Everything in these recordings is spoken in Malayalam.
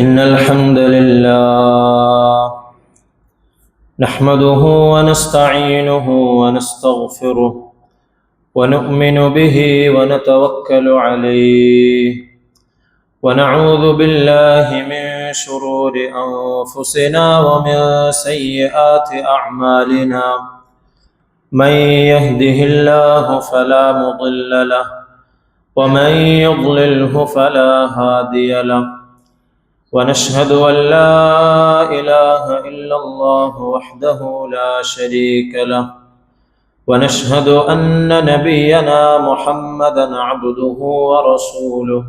إن الحمد لله نحمده ونستعينه ونستغفره ونؤمن به ونتوكل عليه ونعوذ بالله من شرور أنفسنا ومن سيئات أعمالنا من يهده الله فلا مضل له ومن يضلله فلا هادي له ونشهد أن لا إله إلا الله وحده لا شريك له ونشهد أن نبينا محمدا عبده ورسوله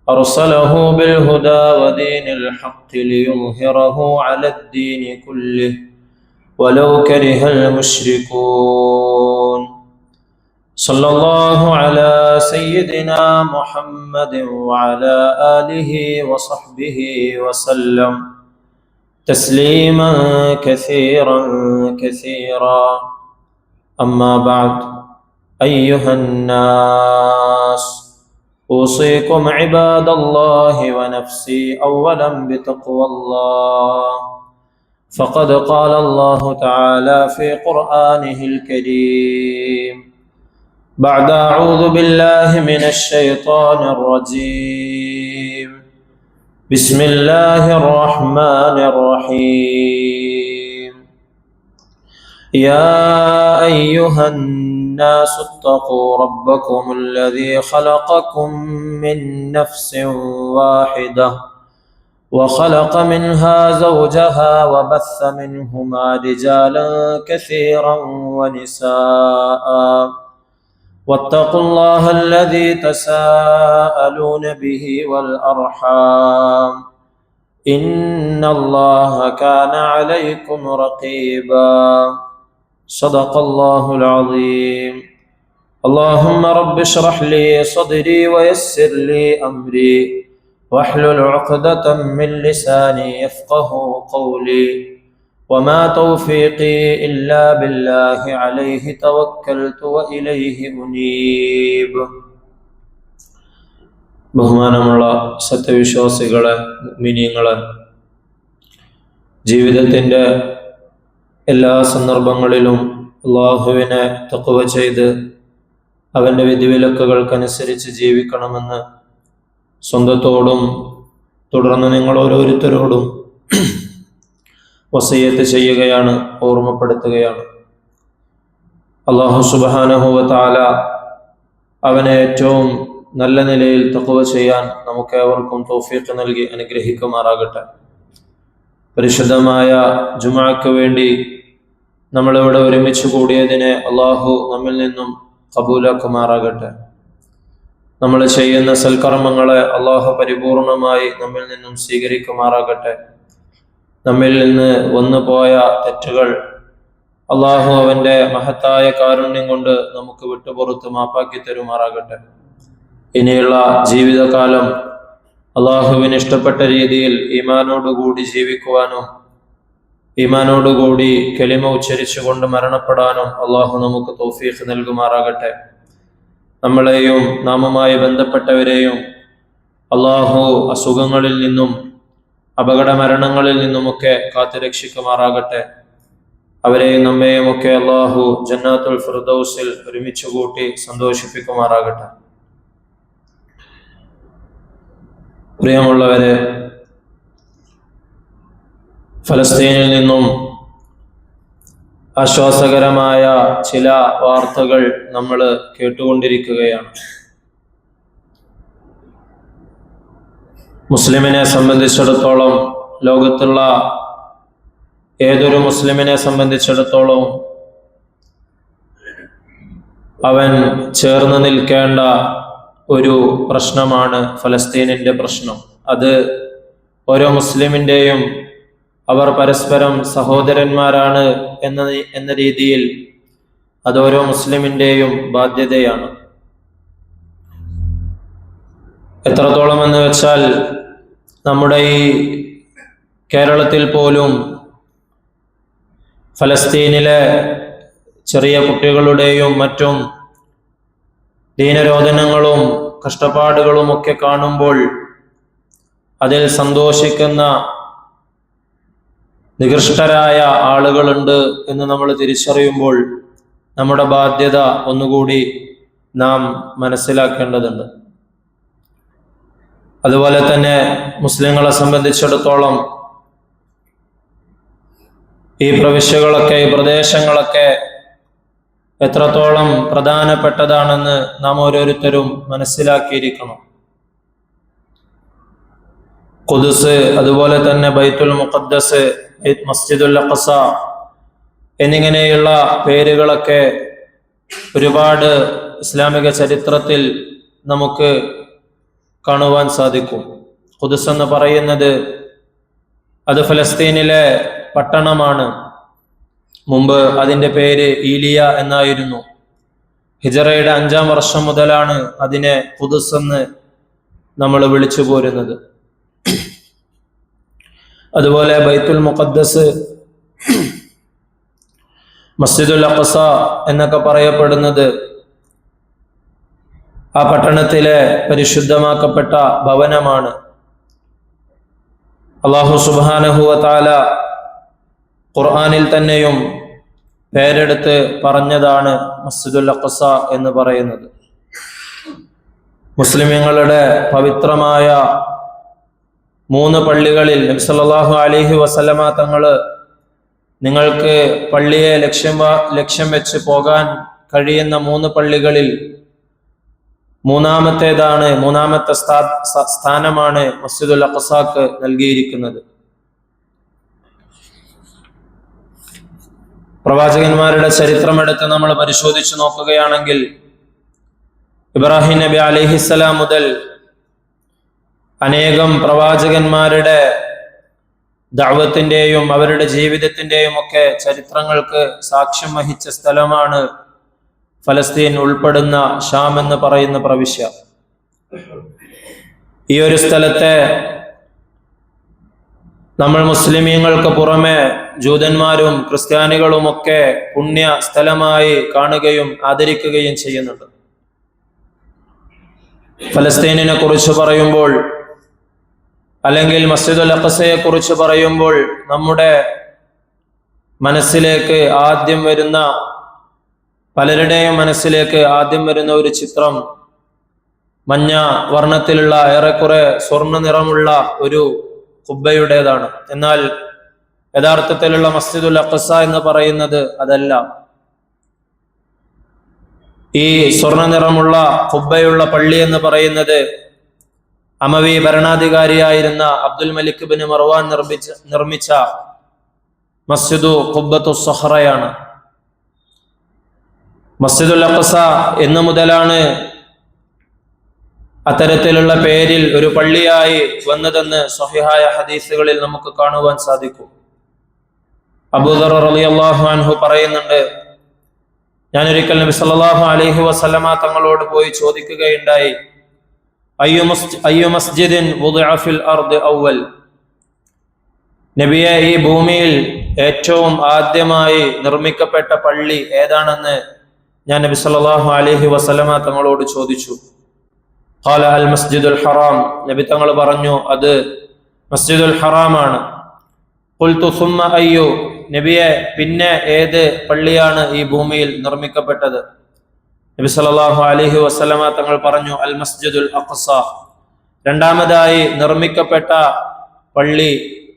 أرسله بالهدى ودين الحق ليظهره على الدين كله ولو كره المشركون صلى الله على سيدنا محمد وعلى آله وصحبه وسلم تسليما كثيرا كثيرا أما بعد أيها الناس أوصيكم عباد الله ونفسي أولا بتقوى الله فقد قال الله تعالى في قرآنه الكريم بعد أعوذ بالله من الشيطان الرجيم بسم الله الرحمن الرحيم يا أيها الناس اتقوا ربكم الذي خلقكم من نفس واحدة وخلق منها زوجها وبث منهما رجالا كثيرا ونساء واتقوا الله الذي تساءلون به والأرحام إن الله كان عليكم رقيبا صدق الله العظيم اللهم رب اشرح لي صدري ويسر لي أمري واحلل عقدة من لساني يفقه قولي وما توفيقي إلا بالله عليه توكلت وإليه أنيب ബഹുമാനമുള്ള സത്യവിശ്വാസികളെ, മുഅ്മിനീങ്ങളെ, ജീവിതത്തിൻ്റെ എല്ലാ സന്ദർഭങ്ങളിലും അള്ളാഹുവിനെ തഖ്വ ചെയ്ത് അവൻ്റെ വിധിവിലക്കുകൾക്കനുസരിച്ച് ജീവിക്കണമെന്ന് സ്വന്തത്തോടും തുടർന്ന് നിങ്ങൾ ഓരോരുത്തരോടും വസിയത്ത് ചെയ്യുകയാണ്, ഓർമ്മപ്പെടുത്തുകയാണ്. അല്ലാഹു സുബ്ഹാനഹു വ തആല അവനെ ഏറ്റവും നല്ല നിലയിൽ തഖ്വ ചെയ്യാൻ നമുക്കേവർക്കും തൗഫീഖ് നൽകി അനുഗ്രഹിക്കുമാറാകട്ടെ. പരിശുദ്ധമായ ജുമുഅക്ക് വേണ്ടി നമ്മളിവിടെ ഒരുമിച്ച് കൂടിയതിനെ അല്ലാഹു നമ്മിൽ നിന്നും ഖബൂലാക്കുമാറാകട്ടെ. നമ്മൾ ചെയ്യുന്ന സൽക്കർമ്മങ്ങളെ അല്ലാഹു പരിപൂർണമായി നമ്മിൽ നിന്നും സ്വീകരിക്കുമാറാകട്ടെ. നമ്മിൽ നിന്ന് വന്നുപോയ തെറ്റുകൾ അള്ളാഹു അവൻ്റെ മഹത്തായ കാരുണ്യം കൊണ്ട് നമുക്ക് വിട്ടുപുറത്ത് മാപ്പാക്കി തരുമാറാകട്ടെ. ഇനിയുള്ള ജീവിതകാലം അള്ളാഹുവിന് ഇഷ്ടപ്പെട്ട രീതിയിൽ ഈമാനോടുകൂടി ജീവിക്കുവാനും ഈമാനോടുകൂടി കലിമ ഉച്ചരിച്ചുകൊണ്ട് മരണപ്പെടാനും അള്ളാഹു നമുക്ക് തൗഫീഖ് നൽകുമാറാകട്ടെ. നമ്മളെയും നാമുമായി ബന്ധപ്പെട്ടവരെയും അള്ളാഹു അസുഖങ്ങളിൽ നിന്നും അപകട മരണങ്ങളിൽ നിന്നുമൊക്കെ കാത്തുരക്ഷിക്കുമാറാകട്ടെ. അവരെയും നമ്മെയും ഒക്കെ അള്ളാഹു ജന്നാത്തുൽ ഫിർദൗസിൽ ഒരുമിച്ച് കൂട്ടി സന്തോഷിപ്പിക്കുമാറാകട്ടെ. പ്രിയമുള്ളവരെ, ഫലസ്തീനിൽ നിന്നും ആശ്വാസകരമായ ചില വാർത്തകൾ നമ്മൾ കേട്ടുകൊണ്ടിരിക്കുകയാണ്. മുസ്ലിമിനെ സംബന്ധിച്ചിടത്തോളം, ലോകത്തുള്ള ഏതൊരു മുസ്ലിമിനെ സംബന്ധിച്ചിടത്തോളം അവൻ ചേർന്ന് നിൽക്കേണ്ട ഒരു പ്രശ്നമാണ് ഫലസ്തീനിൻ്റെ പ്രശ്നം. അത് ഓരോ മുസ്ലിമിൻ്റെയും, അവർ പരസ്പരം സഹോദരന്മാരാണ് എന്ന രീതിയിൽ അത് ഓരോ മുസ്ലിമിൻ്റെയും ബാധ്യതയാണ്. എത്രത്തോളം എന്ന് വെച്ചാൽ, നമ്മുടെ ഈ കേരളത്തിൽ പോലും ഫലസ്തീനിലെ ചെറിയ കുട്ടികളുടെയും മറ്റും ദീനരോധനങ്ങളും കഷ്ടപ്പാടുകളും ഒക്കെ കാണുമ്പോൾ അതിൽ സന്തോഷിക്കുന്ന നികൃഷ്ടരായ ആളുകളുണ്ട് എന്ന് നമ്മൾ തിരിച്ചറിയുമ്പോൾ നമ്മുടെ ബാധ്യത ഒന്നുകൂടി നാം മനസ്സിലാക്കേണ്ടതുണ്ട്. അതുപോലെ തന്നെ മുസ്ലിങ്ങളെ സംബന്ധിച്ചിടത്തോളം ഈ പ്രവിശ്യകളൊക്കെ, ഈ പ്രദേശങ്ങളൊക്കെ എത്രത്തോളം പ്രധാനപ്പെട്ടതാണെന്ന് നാം ഓരോരുത്തരും മനസ്സിലാക്കിയിരിക്കണം. ഖുദ്സ്, അതുപോലെ തന്നെ ബൈത്തുൽ മുഖദ്ദസ്, മസ്ജിദുൽ അഖ്സ എന്നിങ്ങനെയുള്ള പേരുകളൊക്കെ ഒരുപാട് ഇസ്ലാമിക ചരിത്രത്തിൽ നമുക്ക് കാണുവാൻ സാധിക്കും. ഖുദ്സ് എന്ന് പറയുന്നത് അത് ഫലസ്തീനിലെ പട്ടണമാണ്. മുമ്പ് അതിൻ്റെ പേര് ഈലിയ എന്നായിരുന്നു. ഹിജറയുടെ 5-ാം വർഷം മുതലാണ് അതിനെ ഖുദ്സ് എന്ന് നമ്മൾ വിളിച്ചു പോരുന്നത്. അതുപോലെ ബൈത്തുൽ മുഖദ്ദസ്, മസ്ജിദുൽ അഖ്സ എന്നൊക്കെ പറയപ്പെടുന്നത് ആ പട്ടണത്തിലെ പരിശുദ്ധമാക്കപ്പെട്ട ഭവനമാണ്. അല്ലാഹു സുബ്ഹാനഹു വ തആല ഖുർആനിൽ തന്നെയും പേരെടുത്ത് പറഞ്ഞതാണ് മസ്ജിദുൽ അഖ്സ എന്ന് പറയുന്നത്. മുസ്ലിമീങ്ങളുടെ പവിത്രമായ 3 പള്ളികളിൽ നബി സല്ലല്ലാഹു അലൈഹി വസല്ലമ തങ്ങൾ നിങ്ങൾക്ക് പള്ളിയെ ലക്ഷ്യം വെച്ച് പോകാൻ കഴിയുന്ന 3 പള്ളികളിൽ മൂന്നാമത്തെ സ്ഥാനമാണ് മസ്ജിദുൽ അഖ്സാക്ക് നൽകിയിരിക്കുന്നത്. പ്രവാചകന്മാരുടെ ചരിത്രമെടുത്ത് നമ്മൾ പരിശോധിച്ചു നോക്കുകയാണെങ്കിൽ ഇബ്രാഹിം നബി അലൈഹിസ്സലാം മുതൽ അനേകം പ്രവാചകന്മാരുടെ ദഅവത്തിന്റെയും അവരുടെ ജീവിതത്തിന്റെയും ഒക്കെ ചരിത്രങ്ങൾക്ക് സാക്ഷ്യം വഹിച്ച സ്ഥലമാണ് ഫലസ്തീൻ ഉൾപ്പെടുന്ന ഷാം എന്ന് പറയുന്ന പ്രവിശ്യ. ഈ ഒരു സ്ഥലത്തെ നമ്മൾ മുസ്ലിമീങ്ങൾക്ക് പുറമെ ജൂതന്മാരും ക്രിസ്ത്യാനികളും ഒക്കെ പുണ്യ സ്ഥലമായി കാണുകയും ആദരിക്കുകയും ചെയ്യുന്നുണ്ട്. ഫലസ്തീനിനെ കുറിച്ച് പറയുമ്പോൾ, അല്ലെങ്കിൽ മസ്ജിദുൽ അഖ്സയെ കുറിച്ച് പറയുമ്പോൾ നമ്മുടെ മനസ്സിലേക്ക് ആദ്യം വരുന്ന, പലരുടെയും മനസ്സിലേക്ക് ആദ്യം വരുന്ന ഒരു ചിത്രം മഞ്ഞ വർണ്ണത്തിലുള്ള ഏറെക്കുറെ സ്വർണ്ണ നിറമുള്ള ഒരു ഖുബ്ബയുടേതാണ്. എന്നാൽ യഥാർത്ഥത്തിലുള്ള മസ്ജിദുൽ അഖ്സ എന്ന് പറയുന്നത് അതല്ല. ഈ സ്വർണ്ണ നിറമുള്ള ഖുബ്ബയുള്ള പള്ളി എന്ന് പറയുന്നത് അമവി ഭരണാധികാരിയായിരുന്ന അബ്ദുൽ മലിക് ബിൻ മർവാൻ നിർമ്മിച്ച മസ്ജിദു ഖുബ്ബത്തു സഹ്റയാണ്. മസ്ജിദുൽ അഖ്സ എന്നു മുതലാണ് അത്തരത്തിലുള്ള പേരിൽ ഒരു പള്ളിയായി വന്നതെന്ന് സ്വഹീഹായ ഹദീസുകളിൽ നമുക്ക് കാണുവാൻ സാധിക്കും. അബൂദർ റളിയല്ലാഹു അൻഹു പറയുന്നുണ്ട്, ഞാനൊരിക്കൽ നബി സല്ലല്ലാഹു അലൈഹി വസല്ലമ തങ്ങളോട് പോയി ചോദിക്കുകയുണ്ടായി, അയ്യു മസ്ജിദിൻ വുദിഅ ഫിൽ അർദ് അവൽ, നബിയെ ഈ ഭൂമിയിൽ ഏറ്റവും ആദ്യമായി നിർമ്മിക്കപ്പെട്ട പള്ളി ഏതാണെന്ന് ഞാൻ നബി സല്ലല്ലാഹു അലൈഹി വസല്ലമ തങ്ങളോട് ചോദിച്ചു. ഖാല അൽ മസ്ജിദുൽ ഹറാം, നബി തങ്ങൾ പറഞ്ഞു അത് മസ്ജിദുൽ ഹറാമാണ്. ഖുൽതു സുമ്മ അയ്യു, നബിയെ പിന്നെ ഏത് പള്ളിയാണ് ഈ ഭൂമിയിൽ നിർമ്മിക്കപ്പെട്ടത്? നബി സല്ലല്ലാഹു അലൈഹി വസല്ലമ തങ്ങൾ പറഞ്ഞു അൽ മസ്ജിദുൽ അഖ്സ, രണ്ടാമതായി നിർമ്മിക്കപ്പെട്ട പള്ളി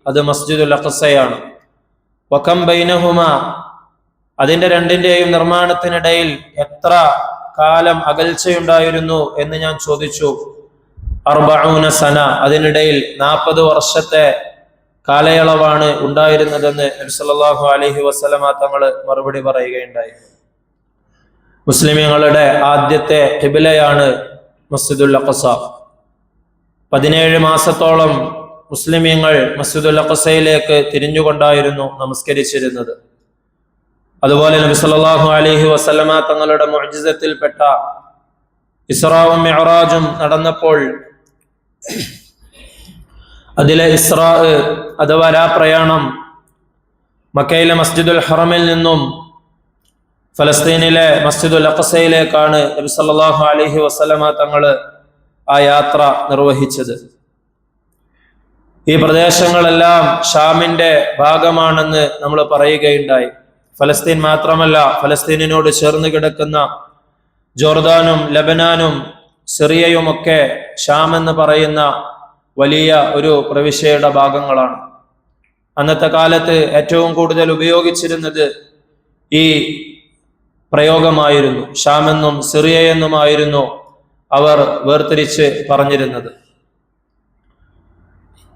അത് മസ്ജിദുൽ അഖ്സയാണ്. വകം ബൈനഹുമ, അതിന്റെ രണ്ടിന്റെയും നിർമ്മാണത്തിനിടയിൽ എത്ര കാലം അകൽച്ചയുണ്ടായിരുന്നു എന്ന് ഞാൻ ചോദിച്ചു. 40 സന, അതിനിടയിൽ 40 വർഷത്തെ കാലയളവാണ് ഉണ്ടായിരുന്നതെന്ന് നബി സല്ലല്ലാഹു അലൈഹി വസല്ലമ തങ്ങൾ മറുപടി പറയുകയുണ്ടായി. മുസ്ലിമീങ്ങളുടെ ആദ്യത്തെ ഖിബ്ലയാണ് മസ്ജിദുൽ അഖ്സ. 17 മാസത്തോളം മുസ്ലിമീങ്ങൾ മസ്ജിദുൽ അഖ്സയിലേക്ക് തിരിഞ്ഞുകൊണ്ടായിരുന്നു നമസ്കരിച്ചിരുന്നത്. അതുപോലെ നബി സല്ലല്ലാഹു അലൈഹി വസല്ലമ തങ്ങളുടെ മുഅ്ജിസത്തിൽപ്പെട്ട ഇസ്റാഉം മിഅ്റാജും നടന്നപ്പോൾ അതിലെ ഇസ്റാ അഥവാ പ്രയാണം മക്കയിലെ മസ്ജിദുൽ ഹറമിൽ നിന്നും ഫലസ്തീനിലെ മസ്ജിദുൽ അഖ്സയിലേക്കാണ് നബി സല്ലല്ലാഹു അലൈഹി വസല്ലമ തങ്ങൾ ആ യാത്ര നിർവഹിച്ചത്. ഈ പ്രദേശങ്ങളെല്ലാം ഷാമിന്റെ ഭാഗമാണെന്ന് നമ്മൾ പറയുകയുണ്ടായി. ഫലസ്തീൻ മാത്രമല്ല, ഫലസ്തീനിനോട് ചേർന്ന് കിടക്കുന്ന ജോർദാനും ലബനാനും സിറിയയുമൊക്കെ ഷാം എന്ന് പറയുന്ന വലിയ ഒരു പ്രവിശ്യയുടെ ഭാഗങ്ങളാണ്. അന്നത്തെ കാലത്ത് ഏറ്റവും കൂടുതൽ ഉപയോഗിച്ചിരുന്നത് ഈ പ്രയോഗമായിരുന്നു. ഷാമെന്നും സിറിയ എന്നുമായിരുന്നു അവർ വേർതിരിച്ച് പറഞ്ഞിരുന്നത്.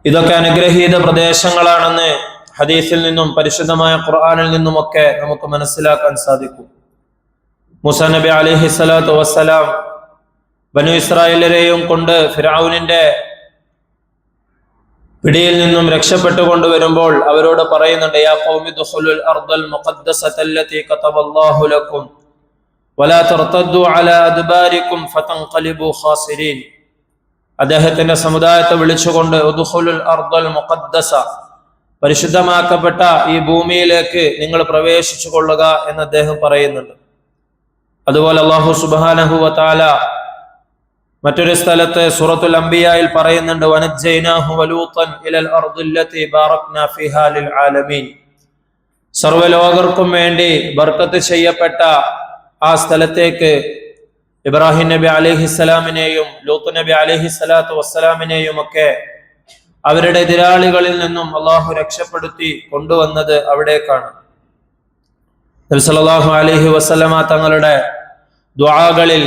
ഇതൊക്കെ അനുഗ്രഹീത പ്രദേശങ്ങളാണെന്ന് ഹദീസിൽ നിന്നും പരിശുദ്ധമായ ഖുർആനിൽ നിന്നുമൊക്കെ നമുക്ക് മനസ്സിലാക്കാൻ സാധിക്കും. മൂസാ നബി അലൈഹി സ്വലാത്തു വസ്സലാം ബനു ഇസ്രായേലരെയും കൊണ്ട് ഫിർഔനിന്റെ പിടിയിൽ നിന്നും രക്ഷപ്പെട്ടുകൊണ്ട് വരുമ്പോൾ അവരോട് പറയുന്നുണ്ട്, യാ ഖൗമി ദുഖുലുൽ അർദൽ മുഖദ്ദസതല്ലതി കതബല്ലാഹു ലക്കും വലാ തർതദ്ദു അലാ അദ്ബാരിക്കും ഫതൻഖലിബു ഖാസിരീൻ. അദ്ദേഹത്തിന്റെ സമുദായത്തെ വിളിച്ചുകൊണ്ട് ഉദ്ഖുലുൽ അർദൽ മുഖദ്ദസ, പരിശുദ്ധമാക്കപ്പെട്ട ഈ ഭൂമിയിലേക്ക് നിങ്ങൾ പ്രവേശിച്ചു കൊള്ളുക എന്ന് അദ്ദേഹം പറയുന്നുണ്ട്. അതുപോലെ അല്ലാഹു സുബ്ഹാനഹു വ തആല മറ്റൊരു സ്ഥലത്ത് സൂറത്തുൽ അംബിയായിൽ പറയുന്നുണ്ട്, വനജ്ജൈനാഹു വലൂതൻ ഇലൽ അർദില്ലതി ബാറക്നാ ഫീഹാ ലിൽ ആലമീൻ. സർവ്വലോകർക്കും വേണ്ടി ബർക്കത്ത് ചെയ്യപ്പെട്ട ആ സ്ഥലത്തേക്ക് ഇബ്രാഹിം നബി അലൈഹിസ്സലാമിനെയും ലൂത്ത് നബി അലൈഹിസ്സലാത്തു വസ്സലാമിനെയും ഒക്കെ അവരുടെ എതിരാളികളിൽ നിന്നും അള്ളാഹു രക്ഷപ്പെടുത്തി കൊണ്ടുവന്നത് അവിടേക്കാണ്. നബി സല്ലല്ലാഹു അലൈഹി വസല്ലമ തങ്ങളുടെ ദുആകളിൽ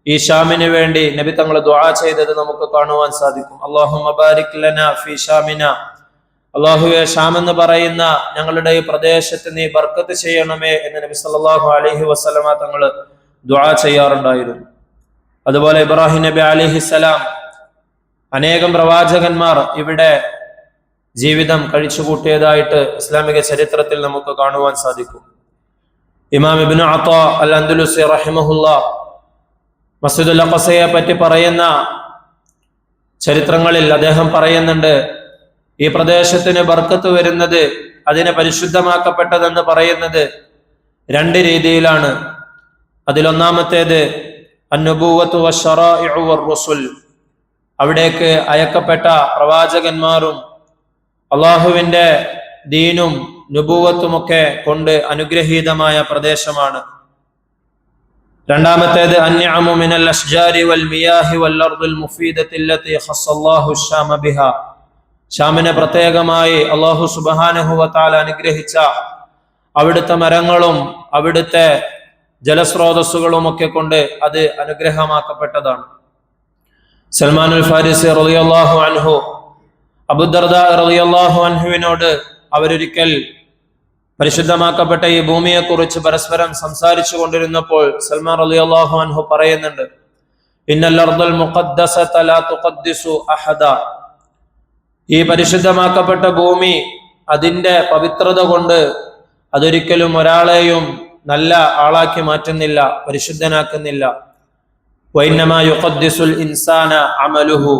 ഈ ഷാമിന് വേണ്ടി നബി തങ്ങൾ ദുആ ചെയ്തത് നമുക്ക് കാണുവാൻ സാധിക്കും. അല്ലാഹുമ്മ ബാരിക് ലനാ ഫീ ഷാമിന, അല്ലാഹുവേ ഷാം എന്ന് പറയുന്ന ഞങ്ങളുടെ ഈ പ്രദേശത്ത് നീ ബർക്കത്ത് ചെയ്യണമേ എന്ന് നബി സല്ലല്ലാഹു അലൈഹി വസല്ലമ തങ്ങൾ ദുആ ചെയ്യാറുണ്ടായിരുന്നു. അതുപോലെ ഇബ്രാഹിം നബി അലൈഹിസ്സലാം, അനേകം പ്രവാചകന്മാർ ഇവിടെ ജീവിതം കഴിച്ചുകൂട്ടിയതായിട്ട് ഇസ്ലാമിക ചരിത്രത്തിൽ നമുക്ക് കാണുവാൻ സാധിക്കും. ഇമാം ഇബ്നു അത്താ അൽ അൻദലുസി റഹിമഹുല്ലാ മസ്ജിദുൽ അഖ്സയെ പറ്റി പറയുന്ന ചരിത്രങ്ങളിൽ അദ്ദേഹം പറയുന്നുണ്ട്, ഈ പ്രദേശത്തിന് ബർക്കത്ത് വരുന്നത്, അതിനെ പരിശുദ്ധമാക്കപ്പെട്ടതെന്ന് പറയുന്നത് രണ്ട് രീതിയിലാണ്. അതിലൊന്നാമത്തേത് അന്നുബുവ്വത്തു വശറാഇഉ വറുസുൽ, അവിടേക്ക് അയക്കപ്പെട്ട പ്രവാചകന്മാരും അള്ളാഹുവിന്റെ ദീനും നുബുവത്തുമൊക്കെ കൊണ്ട് അനുഗ്രഹീതമായ പ്രദേശമാണ്. രണ്ടാമത്തേത് അൻനിഅമു മിനൽ അശ്ജാരി വൽ മിയാഹി വൽ അർദിൽ മുഫീദത്തി അല്ലതി ഖസ്സല്ലാഹു ശാമ ബിഹാ, ഷാമിനെ പ്രത്യേകമായി അല്ലാഹു സുബ്ഹാനഹു വ തആല അനുഗ്രഹിച്ച അവിടുത്തെ മരങ്ങളും അവിടുത്തെ ജലസ്രോതസ്സുകളും ഒക്കെ കൊണ്ട് അത് അനുഗ്രഹമാക്കപ്പെട്ടതാണ്. സൽമാനുൽ ഫാരിസി റളിയല്ലാഹു അൻഹു അബൂദർദാ റളിയല്ലാഹു അൻഹുവിനോട് അവരൊരിക്കൽ പരിശുദ്ധമാക്കപ്പെട്ട ഈ ഭൂമിയെക്കുറിച്ച് പരസ്പരം സംസാരിച്ചു കൊണ്ടിരുന്നപ്പോൾ സൽമാൻ റളിയല്ലാഹു അൻഹു പറയുന്നുണ്ട്, ഇന്നൽ അർദൽ മുഖദ്ദസത ലാ തുഖദ്ദിസു അഹദ, ഈ പരിശുദ്ധമാക്കപ്പെട്ട ഭൂമി അതിന്റെ പവിത്രത കൊണ്ട് അതൊരിക്കലും ഒരാളെയും നല്ല ആളാക്കി മാറ്റുന്നില്ല, പരിശുദ്ധനാക്കുന്നില്ല. വഇന്നമാ യുഖദ്ദിസുൽ ഇൻസാന അമലുഹു,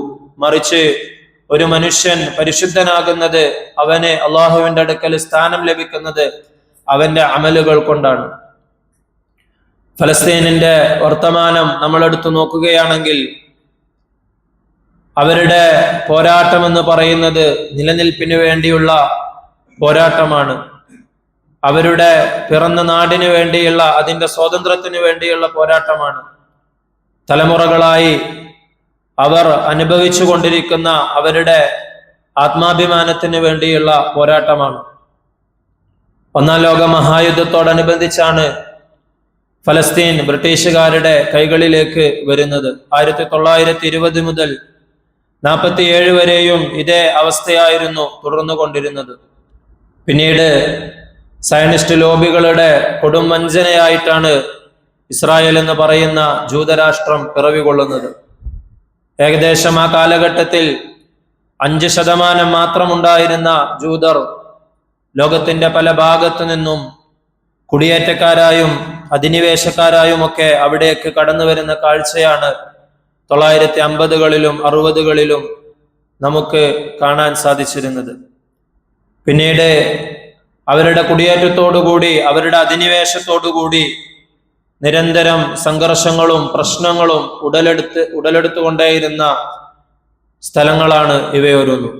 മറിച്ച് ഒരു മനുഷ്യൻ പരിശുദ്ധനാകുന്നത്, അവന് അള്ളാഹുവിന്റെ അടുക്കൽ സ്ഥാനം ലഭിക്കുന്നത് അവന്റെ അമലുകൾ കൊണ്ടാണ്. ഫലസ്തീനിന്റെ വർത്തമാനം നമ്മൾ എടുത്തു നോക്കുകയാണെങ്കിൽ അവരുടെ പോരാട്ടം എന്ന് പറയുന്നത് നിലനിൽപ്പിന് വേണ്ടിയുള്ള പോരാട്ടമാണ്. അവരുടെ പിറന്ന നാടിന് വേണ്ടിയുള്ള, അതിന്റെ സ്വാതന്ത്ര്യത്തിന് വേണ്ടിയുള്ള പോരാട്ടമാണ്. തലമുറകളായി അവർ അനുഭവിച്ചു കൊണ്ടിരിക്കുന്ന അവരുടെ ആത്മാഭിമാനത്തിന് വേണ്ടിയുള്ള പോരാട്ടമാണ്. ഒന്നാം ലോക മഹായുദ്ധത്തോടനുബന്ധിച്ചാണ് ഫലസ്തീൻ ബ്രിട്ടീഷുകാരുടെ കൈകളിലേക്ക് വരുന്നത്. 1920 മുതൽ 47 വരെയും ഇതേ അവസ്ഥയായിരുന്നു തുടർന്നുകൊണ്ടിരുന്നത്. പിന്നീട് സയനിസ്റ്റ് ലോബികളുടെ കൊടും വഞ്ചനയായിട്ടാണ് ഇസ്രായേൽ എന്ന് പറയുന്ന ജൂതരാഷ്ട്രം പിറവികൊള്ളുന്നത്. ഏകദേശം ആ കാലഘട്ടത്തിൽ 5% മാത്രമുണ്ടായിരുന്ന ജൂതർ ലോകത്തിന്റെ പല ഭാഗത്തു നിന്നും കുടിയേറ്റക്കാരായും അധിനിവേശക്കാരായും ഒക്കെ അവിടേക്ക് കടന്നു വരുന്ന കാഴ്ചയാണ് 1950കളിലും 60കളിലും നമുക്ക് കാണാൻ സാധിച്ചിരുന്നത്. പിന്നീട് അവരുടെ കുടിയേറ്റത്തോടുകൂടി, അവരുടെ അധിനിവേശത്തോടുകൂടി നിരന്തരം സംഘർഷങ്ങളും പ്രശ്നങ്ങളും ഉടലെടുത്തുകൊണ്ടേയിരുന്ന സ്ഥലങ്ങളാണ് ഇവയോരോന്നും.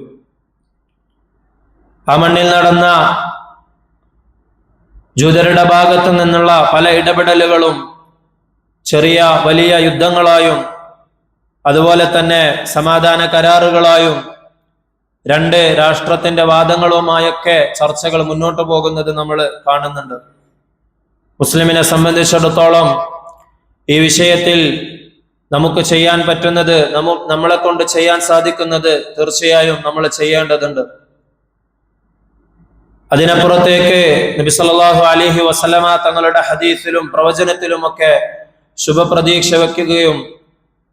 ആ മണ്ണിൽ നടന്ന ജൂതരുടെ ഭാഗത്തു നിന്നുള്ള പല ഇടപെടലുകളും ചെറിയ വലിയ യുദ്ധങ്ങളായും അതുപോലെ തന്നെ സമാധാന കരാറുകളായും രണ്ട് രാഷ്ട്രത്തിന്റെ വാദങ്ങളുമായൊക്കെ ചർച്ചകൾ മുന്നോട്ട് പോകുന്നത് നമ്മൾ കാണുന്നുണ്ട്. മുസ്ലിമിനെ സംബന്ധിച്ചിടത്തോളം ഈ വിഷയത്തിൽ നമുക്ക് ചെയ്യാൻ പറ്റുന്നത്, നമ്മളെ കൊണ്ട് ചെയ്യാൻ സാധിക്കുന്നത് തീർച്ചയായും നമ്മൾ ചെയ്യേണ്ടതുണ്ട്. അതിനപ്പുറത്തേക്ക് നബി സല്ലല്ലാഹു അലൈഹി വസല്ലമ തങ്ങളുടെ ഹദീസിലും പ്രവചനത്തിലുമൊക്കെ ശുഭപ്രതീക്ഷ വെക്കുകയും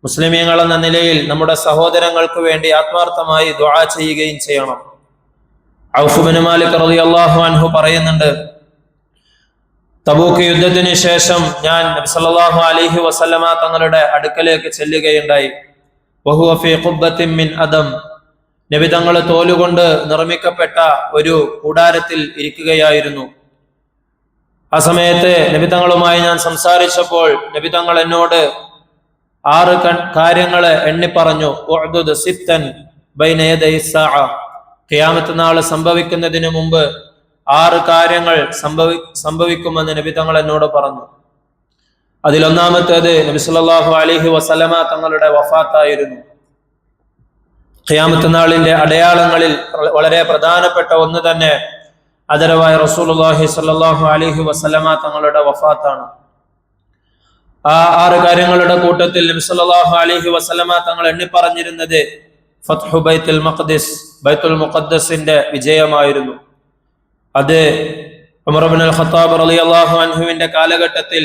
മുസ്ലിമീങ്ങൾ എന്ന നിലയിൽ നമ്മുടെ സഹോദരങ്ങൾക്ക് വേണ്ടി ആത്മാർത്ഥമായി ദുആ ചെയ്യുകയും ചെയ്യണം. ഔഫ് ഇബ്നു മാലിക് റളിയല്ലാഹു അൻഹു പറയുന്നുണ്ട്, തബൂക്ക് യുദ്ധത്തിന് ശേഷം ഞാൻ നബി സല്ലല്ലാഹു അലൈഹി വസല്ലമ തങ്ങളുടെ അടുക്കലേക്ക് ചെല്ലുകയുണ്ടായി. വഹുവ ഫീ ഖുബ്ബത്തിൻ മിൻ അദം, നബി തങ്ങൾ തോലുകൊണ്ട് നിർമ്മിക്കപ്പെട്ട ഒരു കൂടാരത്തിൽ ഇരിക്കുകയായിരുന്നു. ആ സമയത്ത് നബി തങ്ങളുമായി ഞാൻ സംസാരിച്ചപ്പോൾ നബി തങ്ങൾ എന്നോട് 6 കാര്യങ്ങളെ എണ്ണി പറഞ്ഞു. ഉഅ്ദുദ് സിത്തൻ ബൈന യദൈ സഅ, ഖിയാമത്ത് നാൾ സംഭവിക്കുന്നതിന് മുമ്പ് 6 കാര്യങ്ങൾ സംഭവിക്കുമെന്ന് നബി തങ്ങൾ എന്നോട് പറഞ്ഞു. അതിലൊന്നാമത്തേത് നബി സല്ലല്ലാഹു അലൈഹി വസല്ലമ തങ്ങളുടെ വഫാത്തായിരുന്നു. ഖിയാമത്ത് നാളിന്റെ അടയാളങ്ങളിൽ വളരെ പ്രധാനപ്പെട്ട ഒന്ന് തന്നെ ആദരവായ റസൂലുള്ളാഹി സ്വല്ലല്ലാഹു അലൈഹി വസല്ലമ തങ്ങളുടെ വഫാത്താണ്. ആ 6 കാര്യങ്ങളുടെ കൂട്ടത്തിൽ നബി സല്ലല്ലാഹു അലൈഹി വസല്ലമ തങ്ങൾ എണ്ണി പറഞ്ഞിരുന്നത് ഫത്ഹു ബൈത്തുൽ മഖ്ദിസ്, ബൈത്തുൽ മുഖദ്ദസിന്റെ വിജയമായിരുന്നു. അത് ഉമർ ഇബ്നുൽ ഖത്താബ് റളിയല്ലാഹു അൻഹുവിന്റെ കാലഘട്ടത്തിൽ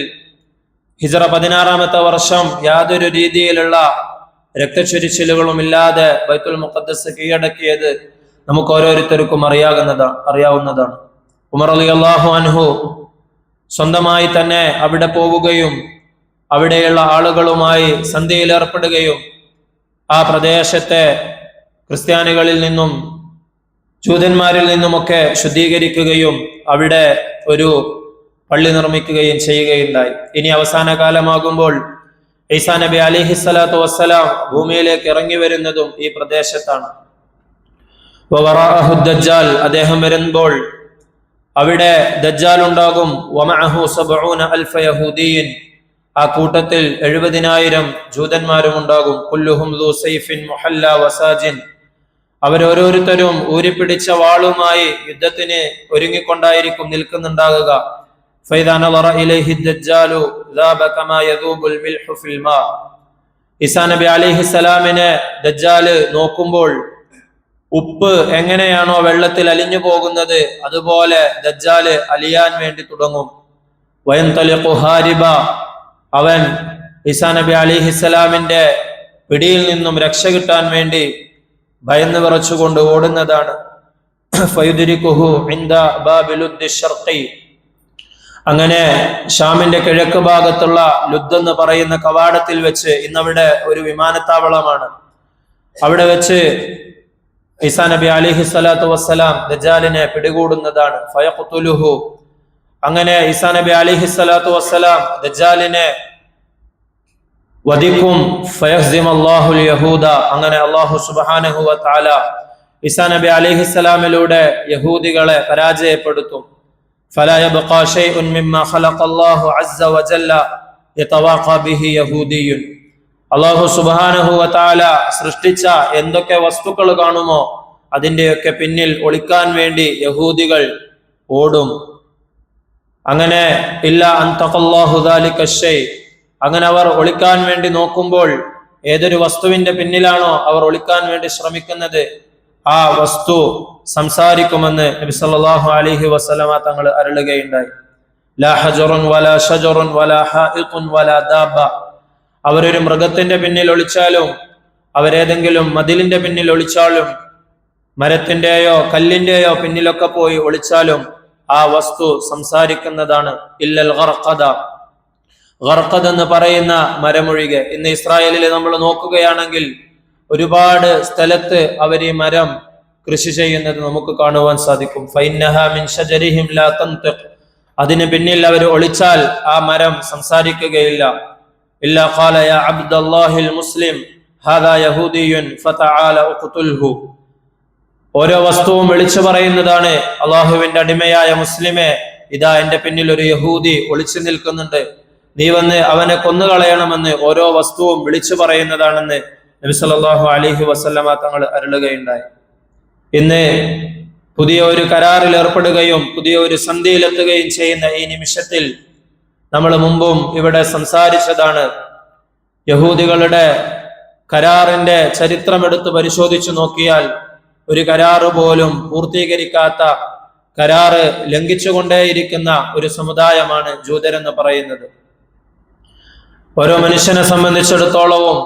ഹിജ്റ 16-ാമത്തെ വർഷം യാതൊരു രീതിയിലുള്ള രക്തച്ചൊരിച്ചിലുകളും ഇല്ലാതെ ബൈത്തുൽ മുഖദ്ദസ് കീഴടക്കിയത് നമുക്ക് ഓരോരുത്തർക്കും അറിയാവുന്നതാണ്. ഉമർ റളിയല്ലാഹു അൻഹു സ്വന്തമായി തന്നെ അവിടെ പോവുകയും അവിടെയുള്ള ആളുകളുമായി സന്ധിയിൽ ഏർപ്പെടുകയും ആ പ്രദേശത്തെ ക്രിസ്ത്യാനികളിൽ നിന്നും ജൂതന്മാരിൽ നിന്നുമൊക്കെ ശുദ്ധീകരിക്കുകയും അവിടെ ഒരു പള്ളി നിർമ്മിക്കുകയും ചെയ്യുകയുണ്ടായി. ഇനി അവസാന കാലമാകുമ്പോൾ ഈസാ നബി അലൈഹിസ്സലാത്തു വസ്സലാം ഭൂമിയിലേക്ക് ഇറങ്ങി വരുന്നതും ഈ പ്രദേശത്താണ്. വവറാഅഹു ദജ്ജാൽ, അദ്ദേഹം വരുമ്പോൾ അവിടെ ദജ്ജാൽ ഉണ്ടാകും. വമഅഹു 70,000 യഹൂദിയൻ, ആ കൂട്ടത്തിൽ 70,000 ജൂതന്മാരും ഉണ്ടാകും. കുല്ലുഹും ദൂ സൈഫിൻ മുഹല്ല വസാജിൻ, അവരോരോരുത്തരും ഊരിപ്പിടിച്ച വാളുമായി യുദ്ധത്തിന് ഒരുങ്ങിക്കൊണ്ടായിരിക്കും നിൽക്കുന്നുണ്ടാകുക. ഫൈദാ നളറ ഇലൈഹി ദജ്ജാലു ദാബ കമാ യദൂബുൽ മിൽഹു ഫിൽ മാ, ഈസാ നബി അലൈഹിസ്സലാമിനെ ദജ്ജാല് നോക്കുമ്പോൾ ഉപ്പ് എങ്ങനെയാണോ വെള്ളത്തിൽ അലിഞ്ഞു പോകുന്നത് അതുപോലെ ദജ്ജാല് അലിയാൻ വേണ്ടി തുടങ്ങും. വയൻതലിഖു ഹാരിബ, അവൻ ഈസാ നബി അലൈഹിസ്സലാമിന്റെ പിടിയിൽ നിന്നും രക്ഷ കിട്ടാൻ വേണ്ടി ഭയന്ന് വിറച്ചുകൊണ്ട് ഓടുന്നതാണ്. ഫയുദ്രികുഹു ഇൻദ ബാബിലുദ്ദി ശർഖി, അങ്ങനെ ഷാമിന്റെ കിഴക്ക് ഭാഗത്തുള്ള ലുദ് എന്ന് പറയുന്ന കവാടത്തിൽ വെച്ച്, ഇന്നവിടെ ഒരു വിമാനത്താവളമാണ്, അവിടെ വെച്ച് ഈസാ നബി അലൈഹിസ്സലാത്തു വസ്സലാം ദജ്ജാലിനെ പിടികൂടുന്നതാണ്. ഫയഖ്തുലുഹു, അങ്ങനെ ഈസാ നബി അലൈഹിസ്സലാത്തു വസ്സലാം ദജ്ജാലിനെ വധിക്കും. ഫയഹ്സിമുല്ലാഹുൽ യഹൂദ, അങ്ങനെ അല്ലാഹു സുബ്ഹാനഹു വ തആല ഈസാ നബി അലൈഹിസ്സലാമിലൂടെ യഹൂദികളെ പരാജയപ്പെടുത്തും. ഫലാ യബ്ഖാ ശൈഉൻ മിമ്മാ ഖലഖല്ലാഹു അസ്സ വജല്ല യതവാഖാ ബിഹി യഹൂദിയുൻ, അല്ലാഹു സുബ്ഹാനഹു വ തആല സൃഷ്ടിച്ച എന്തൊക്കെ വസ്തുക്കൾ കാണുമോ അതിന്റെയൊക്കെ പിന്നിൽ ഒളിക്കാൻ വേണ്ടി യഹൂദികൾ ഓടും. അങ്ങനെ ഇല്ല അൻതഖല്ലാഹു ദാലിക ശൈ, അങ്ങനെ അവർ ഒളിക്കാൻ വേണ്ടി നോക്കുമ്പോൾ ഏതൊരു വസ്തുവിന്റെ പിന്നിലാണോ അവർ ഒളിക്കാൻ വേണ്ടി ശ്രമിക്കുന്നത് ആ വസ്തു സംസാരിക്കുമെന്ന് നബി സല്ലല്ലാഹു അലൈഹി വസല്ലമ തങ്ങൾ അരുളുകയുണ്ടായി. ലാ ഹജറുൻ വലാ ഷജറുൻ വലാ ഹായിഖുൻ വലാ ദാബ, അവരൊരു മൃഗത്തിന്റെ പിന്നിൽ ഒളിച്ചാലും അവരേതെങ്കിലും മതിലിന്റെ പിന്നിൽ ഒളിച്ചാലും മരത്തിന്റെയോ കല്ലിന്റെയോ പിന്നിലൊക്കെ പോയി ഒളിച്ചാലും ആ വസ്തു സംസാരിക്കുന്നതാണ്. ഇല്ലൽ ഗർഖദ, ഗർഖദ് എന്ന് പറയുന്ന മരമൊഴികെ. ഇന്ന് ഇസ്രായേലിൽ നമ്മൾ നോക്കുകയാണെങ്കിൽ ഒരുപാട് സ്ഥലത്ത് അവർ ഈ മരം കൃഷി ചെയ്യുന്നത് നമുക്ക് കാണുവാൻ സാധിക്കും. ഫൈന്നഹാ മിൻ ഷജരിഹിം ലാ തൻതിഖ്, അതിന് പിന്നിൽ അവർ ഒളിച്ചാൽ ആ മരം സംസാരിക്കുകയില്ല. ഇല്ലാ ഖാല യാ അബ്ദല്ലാഹിൽ മുസ്ലിം ഹാദാ യഹൂദിയുൻ ഫതആല ഉഖ്തുൽഹു, ഓരോ വസ്തുവും വിളിച്ചു പറയുന്നതാണ്, അള്ളാഹുവിന്റെ അടിമയായ മുസ്ലിമെ, ഇതാ എന്റെ പിന്നിൽ ഒരു യഹൂദി ഒളിച്ചു നിൽക്കുന്നുണ്ട്, നീ വന്ന് അവനെ കൊന്നുകളയണമെന്ന് ഓരോ വസ്തുവും വിളിച്ചു പറയുന്നതാണെന്ന് നബി സല്ലല്ലാഹു അലൈഹി വസല്ലമ തങ്ങൾ അരുളുകയുണ്ടായി. ഇന്ന് പുതിയ ഒരു കരാറിൽ ഏർപ്പെടുകയും പുതിയ ഒരു സന്ധിയിലെത്തുകയും ചെയ്യുന്ന ഈ നിമിഷത്തിൽ നമ്മൾ മുമ്പും ഇവിടെ സംസാരിച്ചതാണ്, യഹൂദികളുടെ കരാറിന്റെ ചരിത്രം എടുത്ത് പരിശോധിച്ചു നോക്കിയാൽ ഒരു കരാറ് പോലും പൂർത്തീകരിക്കാത്ത, കരാറ് ലംഘിച്ചുകൊണ്ടേയിരിക്കുന്ന ഒരു സമുദായമാണ് ജൂതരെന്ന് പറയുന്നത്. ഓരോ മനുഷ്യനെ സംബന്ധിച്ചിടത്തോളവും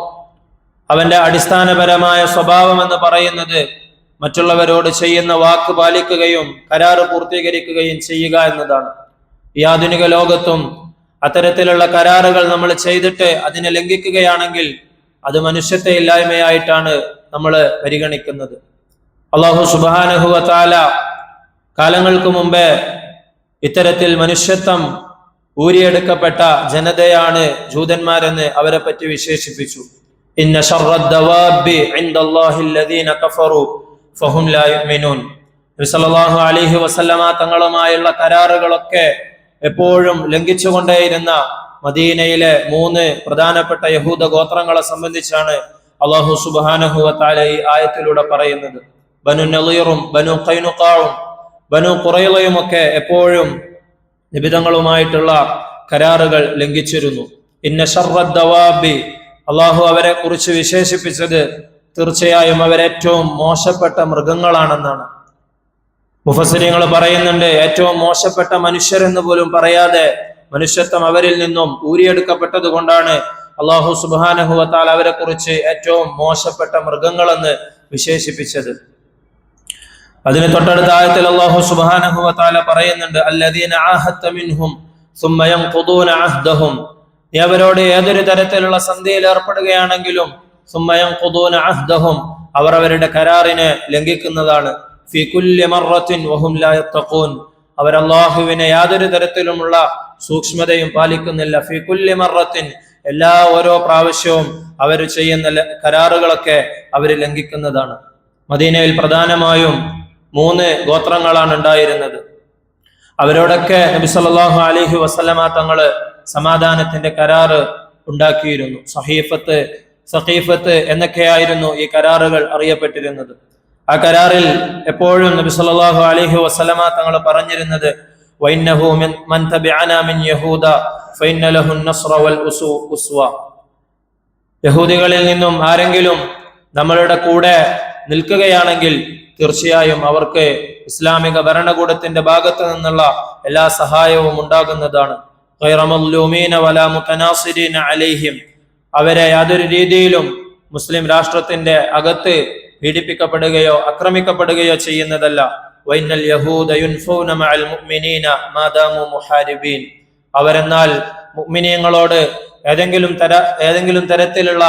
അവന്റെ അടിസ്ഥാനപരമായ സ്വഭാവം എന്ന് പറയുന്നത് മറ്റുള്ളവരോട് ചെയ്യുന്ന വാക്ക് പാലിക്കുകയും കരാറ് പൂർത്തീകരിക്കുകയും ചെയ്യുക എന്നതാണ്. ഈ ആധുനിക ലോകത്തും അത്തരത്തിലുള്ള കരാറുകൾ നമ്മൾ ചെയ്തിട്ട് അതിനെ ലംഘിക്കുകയാണെങ്കിൽ അത് മനുഷ്യത്തെ ഇല്ലായ്മയായിട്ടാണ് നമ്മൾ പരിഗണിക്കുന്നത്. അല്ലാഹു സുബ്ഹാനഹു വ തആല കാലങ്ങൾക്ക് മുമ്പേ ഇത്തരത്തിൽ മനുഷ്യത്വം ഊരിയെടുക്കപ്പെട്ട ജനതയാണ് ജൂതന്മാരെന്ന് അവരെ പറ്റി വിശേഷിപ്പിച്ചു. ഇന്ന ശർറദ്ദവാബി ഇൻദല്ലാഹിൽ ലദീന കഫറു ഫഹും ലാ യുഅ്മിനൂൻ. നബി സല്ലല്ലാഹു അലൈഹി വസല്ലമ തങ്ങളുമായുള്ള കരാറുകളൊക്കെ എപ്പോഴും ലംഘിച്ചുകൊണ്ടേയിരുന്ന മദീനയിലെ 3 പ്രധാനപ്പെട്ട യഹൂദ ഗോത്രങ്ങളെ സംബന്ധിച്ചാണ് അല്ലാഹു സുബ്ഹാനഹു വ തആല ഈ ആയത്തിലൂടെ പറയുന്നത്. ബനു നളീറും ബനു ഖൈനുഖാഉം ബനു ഖുറൈളയും ഒക്കെ എപ്പോഴും നിബിതങ്ങളുമായിട്ടുള്ള കരാറുകൾ ലംഘിച്ചിരുന്നു. ഇന്ന ശർറദ്ദവാബി, അള്ളാഹു അവരെ കുറിച്ച് വിശേഷിപ്പിച്ചത് തീർച്ചയായും അവരേറ്റവും മോശപ്പെട്ട മൃഗങ്ങളാണെന്നാണ്. മുഫസ്സിരീങ്ങൾ പറയുന്നുണ്ട്, ഏറ്റവും മോശപ്പെട്ട മനുഷ്യരെന്ന് പോലും പറയാതെ മനുഷ്യത്വം അവരിൽ നിന്നും ഊരിയെടുക്കപ്പെട്ടത് കൊണ്ടാണ് അള്ളാഹു സുബ്ഹാനഹു വ തആല അവരെ കുറിച്ച് ഏറ്റവും മോശപ്പെട്ട മൃഗങ്ങളെന്ന് വിശേഷിപ്പിച്ചത്. അതിന് തൊട്ടടുത്ത ആയത്തിൽ അല്ലാഹു സുബ്ഹാനഹു വ തആല പറയുന്നുണ്ട്, അല്ലദീന ആഹദ്ത മിൻഹും സുമ്മ യൻഖുദൂന അഹ്ദഹും. നീ അവരോട് ഏതൊരു തരത്തിലുള്ള സന്ധിയിൽ ഏർപ്പെടുകയാണെങ്കിലും സുമ്മ യൻഖുദൂന അഹ്ദഹും, അവർ അവരുടെ കരാറിനെ ലംഘിക്കുന്നതാണ്. ഫീ കുല്ലി മർറത്തിൻ വഹും ലാ യത്തഖൂൻ, അവർ അല്ലാഹുവിനെ യാതൊരു തരത്തിലുമുള്ള സൂക്ഷ്മതയും പാലിക്കുന്നില്ല. ഫീ കുല്ലി മർറത്തിൻ, എല്ലാ ഓരോ പ്രാവശ്യവും അവർ ചെയ്യുന്ന കരാറുകളൊക്കെ അവർ ലംഘിക്കുന്നതാണ്. മദീനയിൽ പ്രധാനമായും 3 ഗോത്രങ്ങളാണ് ഉണ്ടായിരുന്നത്. അവരോടൊക്കെ നബി സല്ലല്ലാഹു അലൈഹി വസല്ലമ തങ്ങള് സമാധാനത്തിന്റെ കരാറ് ഉണ്ടാക്കിയിരുന്നു. സഖീഫത്ത് എന്നൊക്കെയായിരുന്നു ഈ കരാറുകൾ അറിയപ്പെട്ടിരുന്നത്. ആ കരാറിൽ എപ്പോഴും നബി സല്ലല്ലാഹു അലൈഹി വസല്ലമ തങ്ങൾ പറഞ്ഞിരുന്നത്, വഇന്നഹു മൻ തബിഅനാ മിൻ യഹൂദ ഫഇന്ന ലഹു അൻ-നസ്റ വൽ ഉസ്വ. യഹൂദികളിൽ നിന്നും ആരെങ്കിലും നമ്മളുടെ കൂടെ നിൽക്കുകയാണെങ്കിൽ തീർച്ചയായും അവർക്ക് ഇസ്ലാമിക ഭരണകൂടത്തിന്റെ ഭാഗത്ത് നിന്നുള്ള എല്ലാ സഹായവും ഉണ്ടാകുന്നതാണ്. ഗൈറ മദ്ലൂമീന വലാ മുതനാസിരീന അലൈഹിം, അവരെ യാതൊരു രീതിയിലും മുസ്ലിം രാഷ്ട്രത്തിന്റെ അകത്ത് പീഡിപ്പിക്കപ്പെടുകയോ ആക്രമിക്കപ്പെടുകയോ ചെയ്യുന്നതല്ല. വൈനൽ യഹൂദ യുൻഫൂന മഅൽ മുഅ്മിനീന മാ ദാമു മുഹാരിബീൻ, അവരെന്നാൽ മുഅ്മിനീങ്ങളോട് ഏതെങ്കിലും തരത്തിലുള്ള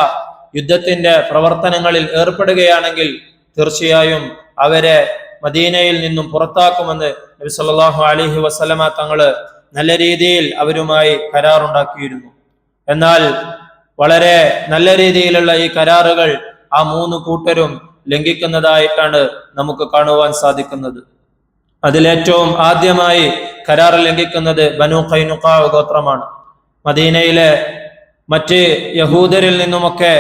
യുദ്ധത്തിന്റെ പ്രവർത്തനങ്ങളിൽ ഏർപ്പെടുകയാണെങ്കിൽ തീർച്ചയായും അവരെ മദീനയിൽ നിന്നും പുറത്താക്കുമെന്ന് നബി സല്ലല്ലാഹു അലൈഹി വസല്ലമ തങ്ങള് നല്ല രീതിയിൽ അവരുമായി കരാറുണ്ടാക്കിയിരുന്നു. എന്നാൽ വളരെ നല്ല രീതിയിലുള്ള ഈ കരാറുകൾ ആ 3 കൂട്ടരും ലംഘിക്കുന്നതായിട്ടാണ് നമുക്ക് കാണുവാൻ സാധിക്കുന്നത്. അതിലേറ്റവും ആദ്യമായി കരാർ ലംഘിക്കുന്നത് ബനു ഖൈനുഖാ ഗോത്രമാണ്. മദീനയിലെ മറ്റ് യഹൂദരിൽ നിന്നുമൊക്കെ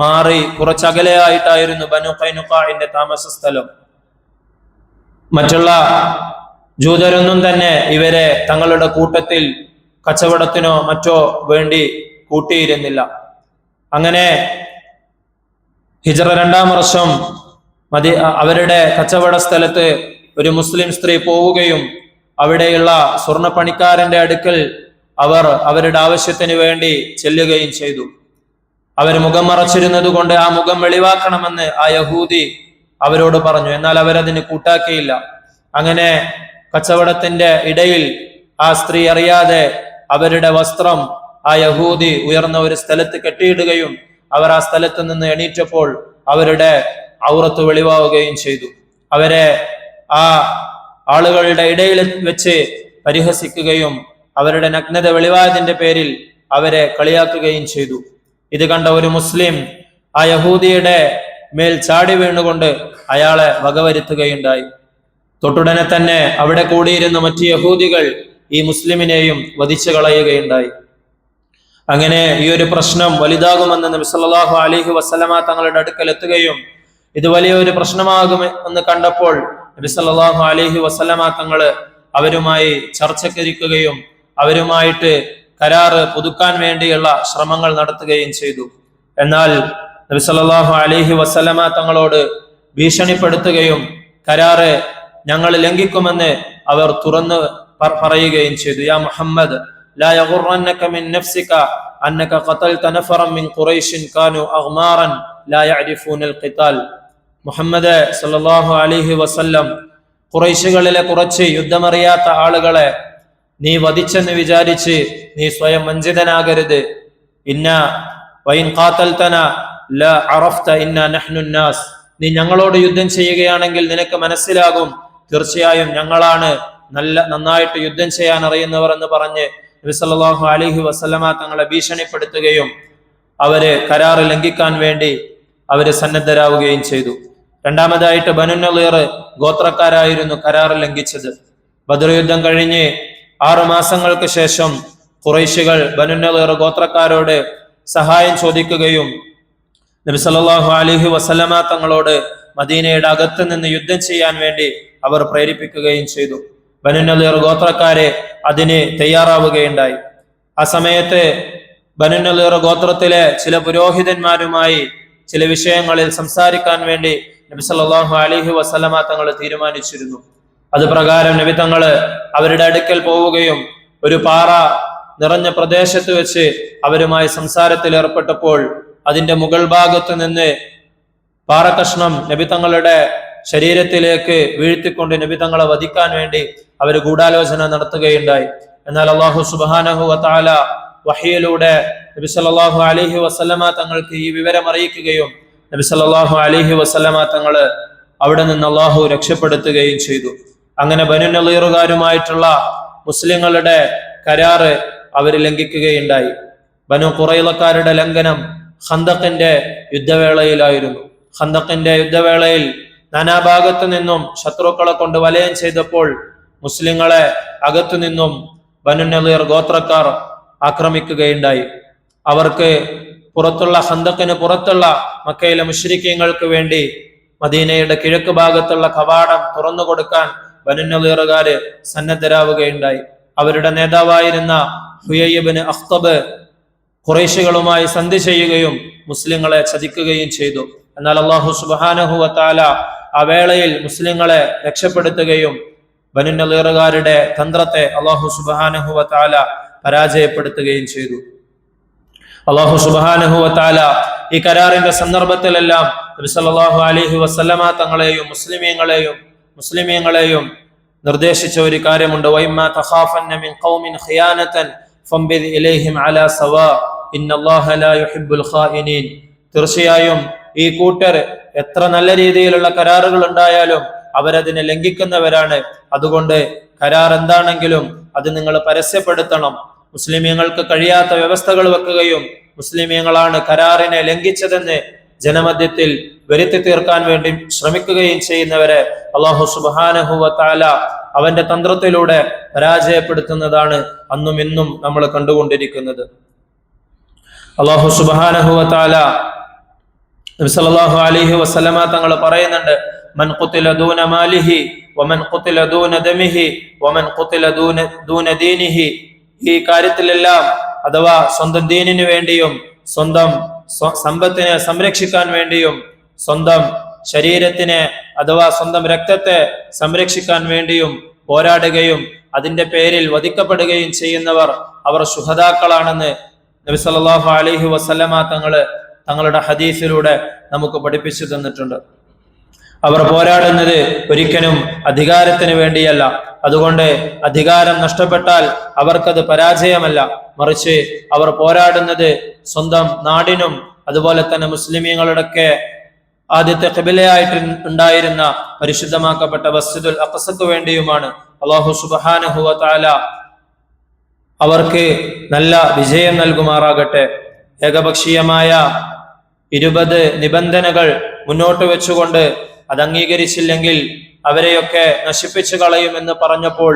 മാറി കുറച്ചകലെയായിട്ടായിരുന്നു ബനു ഖൈനുഖാഇന്റെ താമസ സ്ഥലം. മറ്റുള്ള ജൂതരൊന്നും തന്നെ ഇവരെ തങ്ങളുടെ കൂട്ടത്തിൽ കച്ചവടത്തിനോ മറ്റോ വേണ്ടി കൂട്ടിയിരുന്നില്ല. അങ്ങനെ ഹിജ്റ 2-ാം വർഷം അവരുടെ കച്ചവട സ്ഥലത്ത് ഒരു മുസ്ലിം സ്ത്രീ പോവുകയും അവിടെയുള്ള സ്വർണ്ണപ്പണിക്കാരന്റെ അടുക്കൽ അവർ അവരുടെ ആവശ്യത്തിന് വേണ്ടി ചെല്ലുകയും ചെയ്തു. അവർ മുഖം മറച്ചിരുന്നത് കൊണ്ട് ആ മുഖം വെളിവാക്കണമെന്ന് ആ യഹൂദി അവരോട് പറഞ്ഞു. എന്നാൽ അവരതിന് കൂട്ടാക്കിയില്ല. അങ്ങനെ കച്ചവടത്തിന്റെ ഇടയിൽ ആ സ്ത്രീ അറിയാതെ അവരുടെ വസ്ത്രം ആ യഹൂദി ഉയർന്ന ഒരു സ്ഥലത്ത് കെട്ടിയിടുകയും അവർ ആ സ്ഥലത്ത് നിന്ന് എണീറ്റപ്പോൾ അവരുടെ ഔറത്ത് വെളിവാവുകയും ചെയ്തു. അവരെ ആ ആളുകളുടെ ഇടയിൽ വെച്ച് പരിഹസിക്കുകയും അവരുടെ നഗ്നത വെളിവായതിന്റെ പേരിൽ അവരെ കളിയാക്കുകയും ചെയ്തു. ഇത് കണ്ട ഒരു മുസ്ലിം ആ യഹൂദിയുടെ മേൽ ചാടി വീണുകൊണ്ട് അയാളെ വകവരുത്തുകയുണ്ടായി. തൊട്ടുടനെ തന്നെ അവിടെ കൂടിയിരുന്ന മറ്റു യഹൂദികൾ ഈ മുസ്ലിമിനെയും വധിച്ചു കളയുകയുണ്ടായി. അങ്ങനെ ഈ ഒരു പ്രശ്നം വലുതാകുമെന്ന് നബി സല്ലല്ലാഹു അലൈഹി വസല്ലമ തങ്ങളുടെ അടുക്കൽ എത്തുകയും ഇത് വലിയൊരു പ്രശ്നമാകുമെന്ന് കണ്ടപ്പോൾ നബി സല്ലല്ലാഹു അലൈഹി വസല്ലമ തങ്ങള് അവരുമായി ചർച്ചയ്ക്കിരിക്കുകയും അവരുമായിട്ട് കരാറ് പുതുക്കാൻ വേണ്ടിയുള്ള ശ്രമങ്ങൾ നടത്തുകയും ചെയ്തു. എന്നാൽ നബി സല്ലല്ലാഹു അലൈഹി വസല്ലമ തങ്ങളോട് ഭീഷണിപ്പെടുത്തുകയും കരാറ് ഞങ്ങൾ ലംഘിക്കുമെന്ന് അവർ തുറന്ന് പറയുകയും ചെയ്തു. യാ മുഹമ്മദ് ലാ യഗുറന്നക മിൻ നഫ്സിക അന്നക ഖതൽത നഫറൻ മിൻ ഖുറൈശിൻ കാനു അഗ്മാറൻ ലാ യഅരിഫൂനൽ ഖിതാൽ. മുഹമ്മദ് സല്ലല്ലാഹു അലൈഹി വസല്ലം, ഖുറൈശികളിലെ കുറച്ച് യുദ്ധമറിയാത്ത ആളുകളെ നീ വധിച്ചെന്ന് വിചാരിച്ച് നീ സ്വയം വഞ്ചിതനാകരുത്. ഇന്ന വൈൻ ഖാതൽതന ലാ അറഫ്ത ഇന്ന നഹ്നു നാസ്. നീ ഞങ്ങളോട് യുദ്ധം ചെയ്യുകയാണെങ്കിൽ നിനക്ക് മനസ്സിലാകും തീർച്ചയായും ഞങ്ങളാണ് നന്നായിട്ട് യുദ്ധം ചെയ്യാൻ അറിയുന്നവർ എന്ന് പറഞ്ഞ് നബി സല്ലല്ലാഹു അലൈഹി വസല്ലമ തങ്ങളെ ഭീഷണിപ്പെടുത്തുകയും അവര് കരാറ് ലംഘിക്കാൻ വേണ്ടി അവര് സന്നദ്ധരാവുകയും ചെയ്തു. രണ്ടാമതായിട്ട് ബനു നളീർ ഗോത്രക്കാരായിരുന്നു കരാറ് ലംഘിച്ചത്. ബദർ യുദ്ധം കഴിഞ്ഞ് 6 മാസങ്ങൾക്ക് ശേഷം ഖുറൈശികൾ ബനു നളീർ ഗോത്രക്കാരോട് സഹായം ചോദിക്കുകയും നബി സല്ലല്ലാഹു അലൈഹി വസല്ലമ തങ്ങളോട് മദീനയുടെ അകത്ത് നിന്ന് യുദ്ധം ചെയ്യാൻ വേണ്ടി അവർ പ്രേരിപ്പിക്കുകയും ചെയ്തു. ബനു നളീർ ഗോത്രക്കാരെ അതിന് തയ്യാറാവുകയുണ്ടായി. ആ സമയത്ത് ബനു നളീർ ഗോത്രത്തിലെ ചില പുരോഹിതന്മാരുമായി ചില വിഷയങ്ങളിൽ സംസാരിക്കാൻ വേണ്ടി നബി സല്ലല്ലാഹു അലൈഹി വസല്ലമ തങ്ങൾ തീരുമാനിച്ചിരുന്നു. അത് പ്രകാരം നബി തങ്ങള് അവരുടെ അടുക്കൽ പോവുകയും ഒരു പാറ നിറഞ്ഞ പ്രദേശത്ത് വെച്ച് അവരുമായി സംസാരത്തിൽ ഏർപ്പെട്ടപ്പോൾ അതിന്റെ മുകൾ ഭാഗത്ത് നിന്ന് പാറക്കഷ്ണം നബി തങ്ങളുടെ ശരീരത്തിലേക്ക് വീഴ്ത്തിക്കൊണ്ട് നബി തങ്ങളെ വധിക്കാൻ വേണ്ടി അവർ ഗൂഢാലോചന നടത്തുകയുണ്ടായി. എന്നാൽ അല്ലാഹു സുബ്ഹാനഹു വ തആല വഹയിലൂടെ നബി സല്ലല്ലാഹു അലൈഹി വസല്ലമ തങ്ങൾക്ക് ഈ വിവരം അറിയിക്കുകയും നബി സല്ലല്ലാഹു അലൈഹി വസല്ലമ തങ്ങള് അവിടെ നിന്ന് അല്ലാഹു രക്ഷപ്പെടുത്തുകയും ചെയ്തു. അങ്ങനെ ബനു നളീറുകാരുമായിട്ടുള്ള മുസ്ലിങ്ങളുടെ കരാറ് അവർ ലംഘിക്കുകയുണ്ടായി. ബനു ഖുറൈളക്കാരുടെ ലംഘനം ഖന്തഖിന്റെ യുദ്ധവേളയിലായിരുന്നു. ഖന്തഖിന്റെ യുദ്ധവേളയിൽ നാനാഭാഗത്തു നിന്നും ശത്രുക്കളെ കൊണ്ട് വലയം ചെയ്തപ്പോൾ മുസ്ലിങ്ങളെ അകത്തു നിന്നും ബനു നളീർ ഗോത്രക്കാർ ആക്രമിക്കുകയുണ്ടായി. അവർക്ക് പുറത്തുള്ള ഖന്തഖിന് പുറത്തുള്ള മക്കയിലെ മുശ്രിക്കീങ്ങൾക്ക് വേണ്ടി മദീനയുടെ കിഴക്ക് ഭാഗത്തുള്ള കവാടം തുറന്നു കൊടുക്കാൻ ബനു നളീറുകാര് സന്നദ്ധരാവുകയുണ്ടായി. അവരുടെ നേതാവായിരുന്ന ഹുയൈ ഇബ്നു അഖ്തബ് ഖുറൈശികളുമായി സന്ധി ചെയ്യുകയും മുസ്ലിങ്ങളെ ചതിക്കുകയും ചെയ്തു. എന്നാൽ അല്ലാഹു സുബ്ഹാനഹു വ തആല ആ വേളയിൽ മുസ്ലിങ്ങളെ രക്ഷപ്പെടുത്തുകയും ബനു നളീറുകാരുടെ തന്ത്രത്തെ അല്ലാഹു സുബ്ഹാനഹു വ തആല പരാജയപ്പെടുത്തുകയും ചെയ്തു. അല്ലാഹു സുബ്ഹാനഹു വ തആല ഈ കരാറിന്റെ സന്ദർഭത്തിലെല്ലാം നബി സല്ലല്ലാഹു അലൈഹി വസല്ലമ തങ്ങളെയും മുസ്ലിമീങ്ങളെയും നിർദ്ദേശിച്ച ഒരു കാര്യമുണ്ട്. വൈമാ തഖാഫന്ന മിൻ ഖൗമിൻ ഖിയാനതൻ ഫംബിദ് ഇലൈഹിം അലാ സവാ ഇന്നല്ലാഹ ലാ യുഹിബ്ബുൽ ഖായിനീൻ. തീർച്ചയായും ഈ കൂട്ടർ എത്ര നല്ല രീതിയിലുള്ള കരാറുകൾ ഉണ്ടായാലും അവരതിനെ ലംഘിക്കുന്നവരാണ്. അതുകൊണ്ട് കരാർ എന്താണെങ്കിലും അത് നിങ്ങൾ പരസ്യപ്പെടുത്തണം. മുസ്ലിമീങ്ങൾക്ക് കഴിയാത്ത വ്യവസ്ഥകൾ വെക്കുകയും മുസ്ലിമീങ്ങളാണ് കരാറിനെ ലംഘിച്ചതെന്ന് ജനമധ്യത്തിൽ വരുത്തി തീർക്കാൻ വേണ്ടി ശ്രമിക്കുകയും ചെയ്യുന്നവരെ അല്ലാഹു സുബ്ഹാനഹു വ തആല അവന്റെ തന്ത്രത്തിലൂടെ പരാജയപ്പെടുത്തുന്നതാണ് അന്നും ഇന്നും നമ്മൾ കണ്ടുകൊണ്ടിരിക്കുന്നത്. അല്ലാഹു സുബ്ഹാനഹു വ തആല നബി സല്ലല്ലാഹു അലൈഹി വസല്ലമ തങ്ങൾ പറയുന്നുണ്ട്, മൻ ഖുതില ദൂന മാലിഹി വമൻ ഖുതില ദൂന ദമിഹി വമൻ ഖുതില ദൂന ദീനിഹി. ഈ കാര്യത്തിലെല്ലാം അഥവാ സ്വന്തം ദീനിനു വേണ്ടിയും സ്വന്തം സമ്പത്തിനെ സംരക്ഷിക്കാൻ വേണ്ടിയും സ്വന്തം ശരീരത്തിനെ അഥവാ സ്വന്തം രക്തത്തെ സംരക്ഷിക്കാൻ വേണ്ടിയും പോരാടുകയും അതിന്റെ പേരിൽ വധിക്കപ്പെടുകയും ചെയ്യുന്നവർ അവർ ശുഹദാക്കളാണെന്ന് നബി സല്ലല്ലാഹു അലൈഹി വസല്ലമ തങ്ങളുടെ ഹദീസിലൂടെ നമുക്ക് പഠിപ്പിച്ചു തന്നിട്ടുണ്ട്. അവർ പോരാടുന്നത് ഒരിക്കലും അധികാരത്തിന് വേണ്ടിയല്ല. അതുകൊണ്ട് അധികാരം നഷ്ടപ്പെട്ടാൽ അവർക്കത് പരാജയമല്ല, മറിച്ച് അവർ പോരാടുന്നത് സ്വന്തം നാടിനും അതുപോലെ തന്നെ മുസ്ലിമീങ്ങളുടെയൊക്കെ ആദ്യത്തെ ഖിബലയായിട്ട് ഉണ്ടായിരുന്ന പരിശുദ്ധമാക്കപ്പെട്ട മസ്ജിദുൽ അഖ്സക്ക് വേണ്ടിയുമാണ്. അല്ലാഹു സുബ്ഹാനഹു വ തആല അവർക്ക് നല്ല വിജയം നൽകുമാറാകട്ടെ. ഏകപക്ഷീയമായ 20 നിബന്ധനകൾ മുന്നോട്ട് വെച്ചുകൊണ്ട് അത് അംഗീകരിച്ചില്ലെങ്കിൽ അവരെയൊക്കെ നശിപ്പിച്ചു കളയുമെന്ന് പറഞ്ഞപ്പോൾ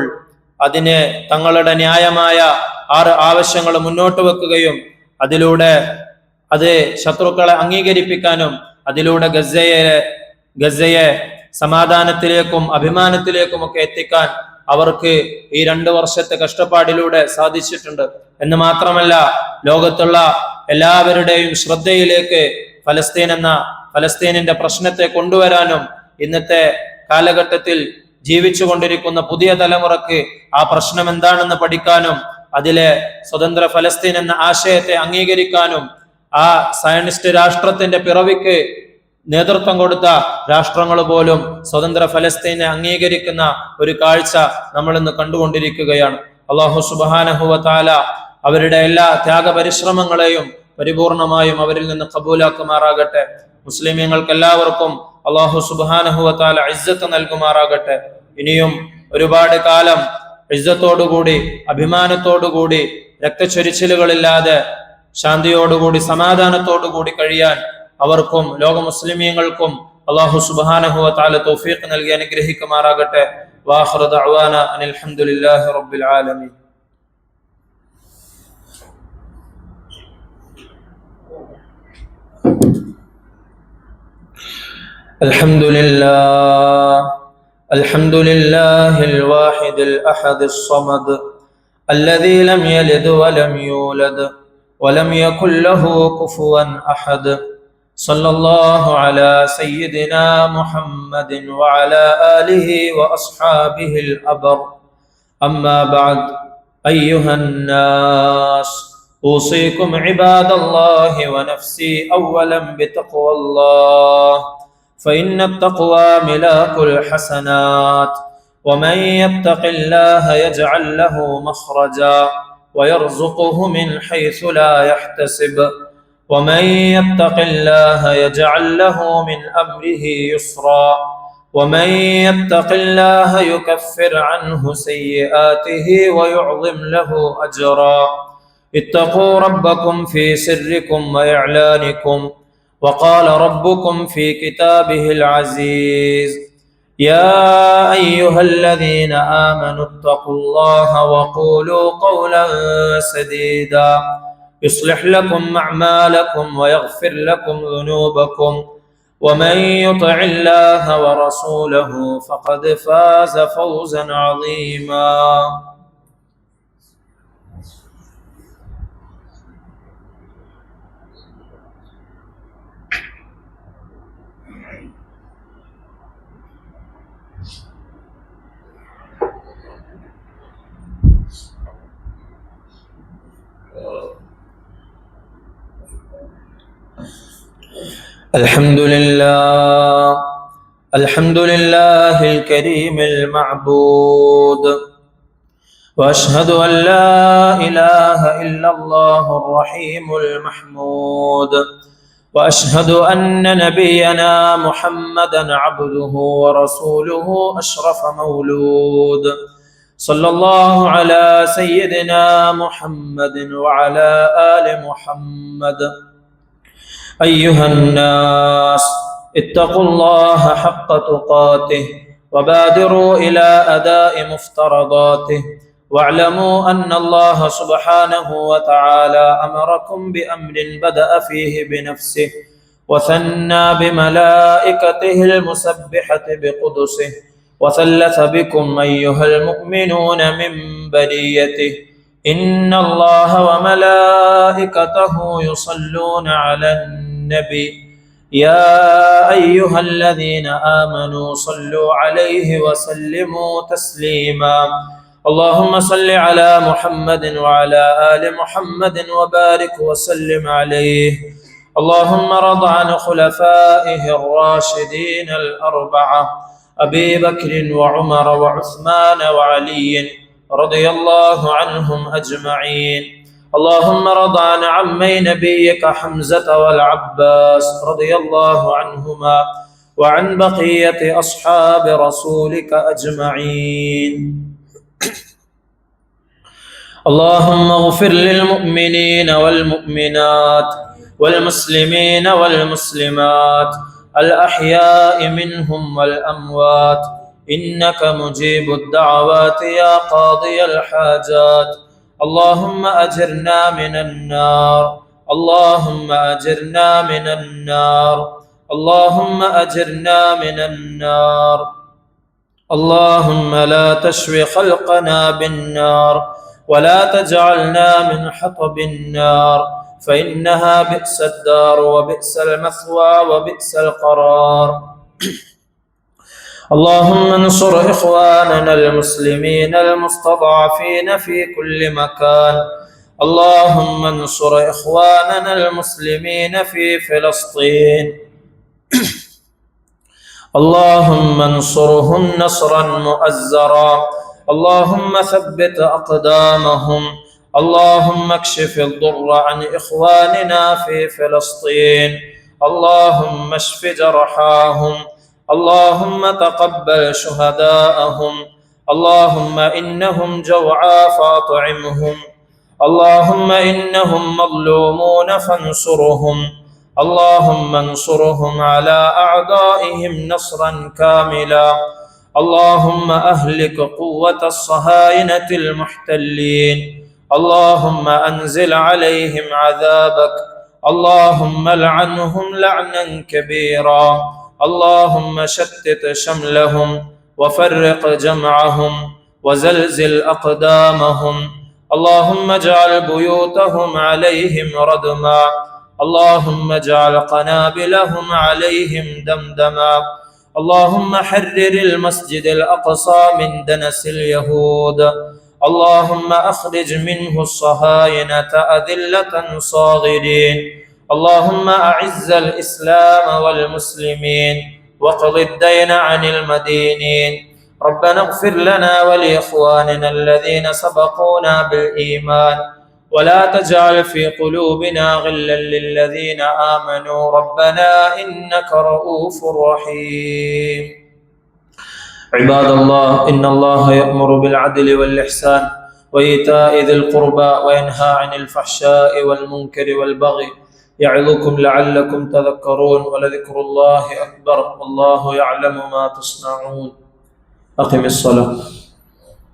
അതിന് തങ്ങളുടെ ന്യായമായ 6 ആവശ്യങ്ങൾ മുന്നോട്ട് വെക്കുകയും അതിലൂടെ അത് ശത്രുക്കളെ അംഗീകരിപ്പിക്കാനും അതിലൂടെ ഗസയെ സമാധാനത്തിലേക്കും അഭിമാനത്തിലേക്കും ഒക്കെ എത്തിക്കാൻ അവർക്ക് ഈ 2 വർഷത്തെ കഷ്ടപ്പാടിലൂടെ സാധിച്ചിട്ടുണ്ട്. എന്ന് മാത്രമല്ല, ലോകത്തുള്ള എല്ലാവരുടെയും ശ്രദ്ധയിലേക്ക് ഫലസ്തീനിന്റെ പ്രശ്നത്തെ കൊണ്ടുവരാനും ഇന്നത്തെ കാലഘട്ടത്തിൽ ജീവിച്ചു കൊണ്ടിരിക്കുന്ന പുതിയ തലമുറക്ക് ആ പ്രശ്നം എന്താണെന്ന് പഠിക്കാനും അതിലെ സ്വതന്ത്ര ഫലസ്തീൻ എന്ന ആശയത്തെ അംഗീകരിക്കാനും ആ സയനിസ്റ്റ് രാഷ്ട്രത്തിന്റെ പിറവിക്ക് നേതൃത്വം കൊടുത്ത രാഷ്ട്രങ്ങൾ പോലും സ്വതന്ത്ര ഫലസ്തീനെ അംഗീകരിക്കുന്ന ഒരു കാഴ്ച നമ്മൾ ഇന്ന് കണ്ടുകൊണ്ടിരിക്കുകയാണ്. അല്ലാഹു സുബ്ഹാനഹു വ തആല അവരുടെ എല്ലാ ത്യാഗപരിശ്രമങ്ങളെയും പരിപൂർണമായും അവരിൽ നിന്ന് ഖബൂലാക്കുമാറാകട്ടെ. മുസ്ലിമീങ്ങൾക്ക് എല്ലാവർക്കും അല്ലാഹു സുബ്ഹാനഹു വ തആല ഇസ്സത്ത് നൽകുമാറാകട്ടെ. ഇനിയും ഒരുപാട് കാലം ഇസ്സത്തോടുകൂടി അഭിമാനത്തോടുകൂടി രക്തച്ചൊരിച്ചിലുകളില്ലാതെ ശാന്തിയോടുകൂടി സമാധാനത്തോടുകൂടി കഴിയാൻ അവർക്കും ലോക മുസ്ലിമീങ്ങൾക്കും അല്ലാഹു സുബ്ഹാനഹു വ തആല തൗഫീഖ് നൽകി അനുഗ്രഹിക്കുമാറാകട്ടെ. വാഖിറു ദഅവാന അനിൽ ഹംദുലില്ലാഹി റബ്ബിൽ ആലമീൻ. الحمد لله الواحد الأحد الصمد الذي لم يلد ولم يولد ولم يكن له كفوا أحد. صلى الله على سيدنا محمد وعلى آله وأصحابه الأبر. أما بعد، أيها الناس، أوصيكم عباد الله ونفسي أولا بتقوى الله، فإن التقوى ملاك الحسنات، ومن يتق الله يجعل له مخرجا ويرزقه من حيث لا يحتسب، ومن يتق الله يجعل له من أمره يسرا، ومن يتق الله يكفر عنه سيئاته ويعظم له أجرا. اتقوا ربكم في سركم وإعلانكم. وقال ربكم في كتابه العزيز: يا أيها الذين آمنوا اتقوا الله وقولوا قولا سديدا يصلح لكم أعمالكم ويغفر لكم ذنوبكم، ومن يطع الله ورسوله فقد فاز فوزا عظيما. الحمد لله الكريم المعبود، وأشهد أن لا إله إلا الله الرحيم المحمود، وأشهد أن نبينا محمدا عبده ورسوله أشرف مولود. صلى الله على سيدنا محمد وعلى آل محمد. أيها الناس، اتقوا الله حق تقاته وبادروا إلى أداء مفترضاته، واعلموا أن الله سبحانه وتعالى أمركم بأمر بدأ فيه بنفسه وثنى بملائكته المسبحة بقدسه، وثلث بكم أيها المؤمنون من بريته. إن الله وملائكته يصلون على النبي، يا أيها الذين آمنوا صلوا عليه وسلموا تسليما. اللهم صل على محمد وعلى آل محمد وبارك وسلم عليه. اللهم رض عن خلفائه الراشدين الأربعة أبي بكر وعمر وعثمان وعلي رضي الله عنهم أجمعين. اللهم رض عن عمي نبيك حمزة والعباس رضي الله عنهما وعن بقية أصحاب رسولك أجمعين. اللهم اغفر للمؤمنين والمؤمنات والمسلمين والمسلمات الأحياء منهم والأموات إنك مجيب الدعوات يا قاضي الحاجات. اللهم أجرنا من النار، اللهم أجرنا من النار، اللهم أجرنا من النار. اللهم لا تشوي خلقنا بالنار ولا تجعلنا من حطب النار، فإنها بئس الدار وبئس المثوى وبئس القرار. اللهم انصر إخواننا المسلمين المستضعفين في كل مكان. اللهم انصر إخواننا المسلمين في فلسطين. اللهم انصرهم نصرا مؤزرا. اللهم ثبت أقدامهم. اللهم اكشف الضر عن إخواننا في فلسطين. اللهم اشف جرحاهم. اللهم تقبل شهداءهم. اللهم إنهم جوعى فاطعمهم. اللهم إنهم مظلومون فانصرهم. اللهم انصرهم على أعدائهم نصرا كاملا. اللهم أهلك قوة الصهاينة المحتلين. اللهم أنزل عليهم عذابك. اللهم لعنهم لعنا كبيرا. اللهم شتت شملهم وفرق جمعهم وزلزل أقدامهم. اللهم اجعل بيوتهم عليهم ردما. اللهم اجعل قنابلهم عليهم دمدما. اللهم حرر المسجد الأقصى من دنس اليهود. اللهم أخرج منه الصهاينة أذلة صاغرين. اللهم أعز الإسلام والمسلمين واقض الدين عن المدينين. ربنا اغفر لنا ولإخواننا الذين سبقونا بالإيمان ولا تجعل في قلوبنا غلا للذين آمنوا ربنا إنك رؤوف رحيم. عباد الله، إن الله يأمر بالعدل والإحسان وإيتاء ذي القربى وينهى عن الفحشاء والمنكر والبغي يعظكم لعلكم تذكرون. ولذكر الله أكبر والله يعلم ما تصنعون. أقم الصلاة.